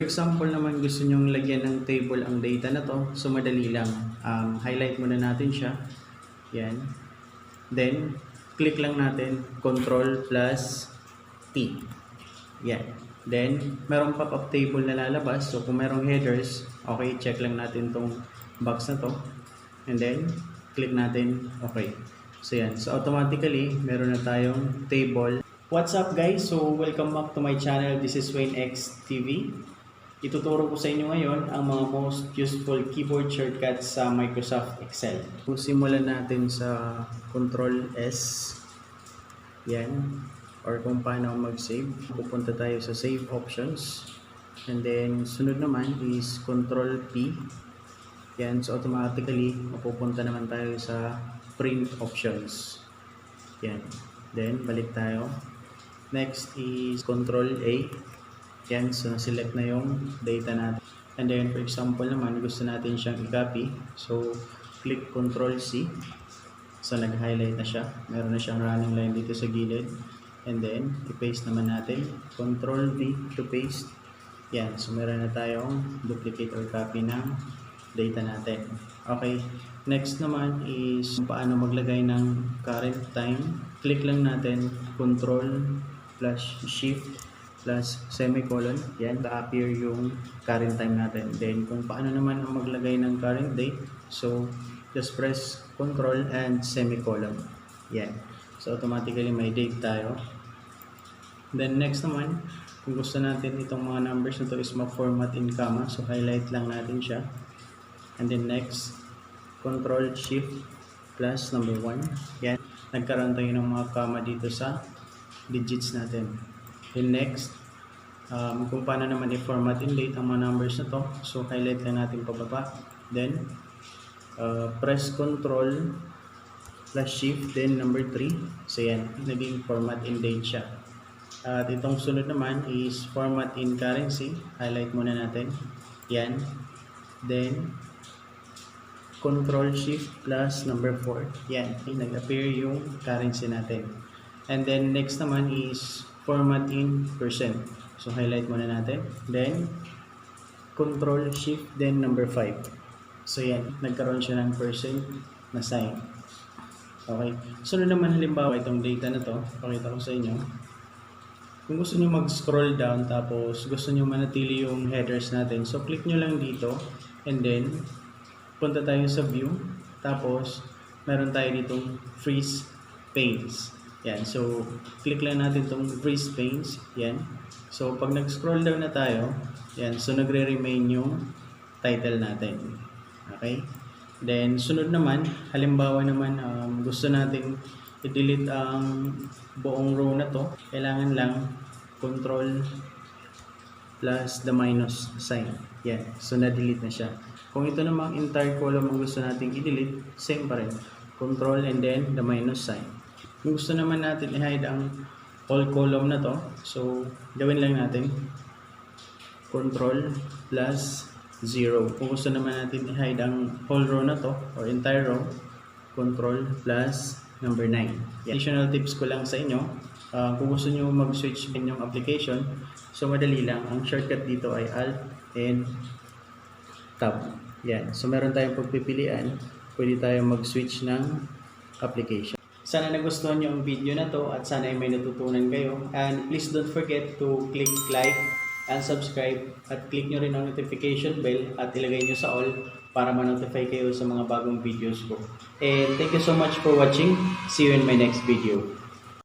example naman gusto nyong lagyan ng table ang data na to, so madali lang. Highlight muna natin siya. Yan. Then, click lang natin Ctrl plus T. Yan. Then, merong pop-up table na lalabas. So, kung merong headers, okay, check lang natin tong box na to. And then, click natin okay. So, yan. So, automatically, meron na tayong table. What's up guys? So, welcome back to my channel. This is Wayne X TV. Ituturo ko sa inyo ngayon ang mga most useful keyboard shortcuts sa Microsoft Excel. So, simulan natin sa Ctrl S. Yan. Or kung paano mag-save. Pupunta tayo sa Save Options. And then, sunod naman is Ctrl P. Yan. So, automatically, mapupunta naman tayo sa Print Options. Yan. Then, balik tayo. Next is Ctrl A. Yan, so select na yung data natin. And then, for example naman, gusto natin siyang i-copy. So, click Ctrl C. So, nag-highlight na siya. Meron na siyang running line dito sa gilid. And then, i-paste naman natin. Ctrl V to paste. Yan, so meron na tayong duplicate or copy ng data natin. Okay, next naman is paano maglagay ng current time. Click lang natin Ctrl plus Shift plus semicolon. Yan, appear yung current time natin. Then, kung paano naman ang maglagay ng current date, so, just press Ctrl and semicolon. Yan. So, automatically may date tayo. Then, next naman, kung gusto natin itong mga numbers na to is ma-format in comma. So, highlight lang natin siya. And then, next, Ctrl Shift plus number 1. Yan. Nagkaroon tayo ng mga comma dito sa digits natin. Then next, kung paano naman i-format in date ang mga numbers na to. So, highlight lang natin pababa. Then, press Ctrl plus Shift, then number 3. So, yan. Naging format in date siya. At itong sunod naman is format in currency. Highlight muna natin. Yan. Then, Ctrl Shift plus number 4. Yan. Nag-appear yung currency natin. And then, next naman is format in percent. So, highlight muna natin. Then, Ctrl Shift, then number 5. So, yan. Nagkaroon siya ng percent na sign. Okay. Sunod naman halimbawa itong data na to. Pakita ko sa inyo. Kung gusto nyo mag-scroll down tapos gusto nyo manatili yung headers natin. So, click nyo lang dito. And then, punta tayo sa view. Tapos, meron tayo ditong freeze panes. Yan. So, click lang natin itong freeze panes. Yan. So, pag nag-scroll down na tayo, yan. So, nagre-remain yung title natin. Okay? Then, sunod naman, halimbawa naman, gusto nating i-delete ang buong row na to. Kailangan lang Ctrl plus the minus sign. Yan. So, na-delete na siya. Kung ito namang entire column ang gusto nating i-delete, same pa rin. Ctrl and then the minus sign. Kung gusto naman natin i-hide ang whole column na to, so gawin lang natin Ctrl plus 0. Kung gusto naman natin i-hide ang whole row na to or entire row, Ctrl plus number 9. Additional tips ko lang sa inyo, kung gusto nyo mag-switch din yung application, so madali lang. Ang shortcut dito ay Alt and Tab. Yan. So meron tayong pagpipilian, pwede tayong mag-switch ng application. Sana nagustuhan nyo ang video na to at sana ay may natutunan kayo. And please don't forget to click like and subscribe at click nyo rin ang notification bell at ilagay nyo sa all para ma-notify kayo sa mga bagong videos ko. And thank you so much for watching. See you in my next video.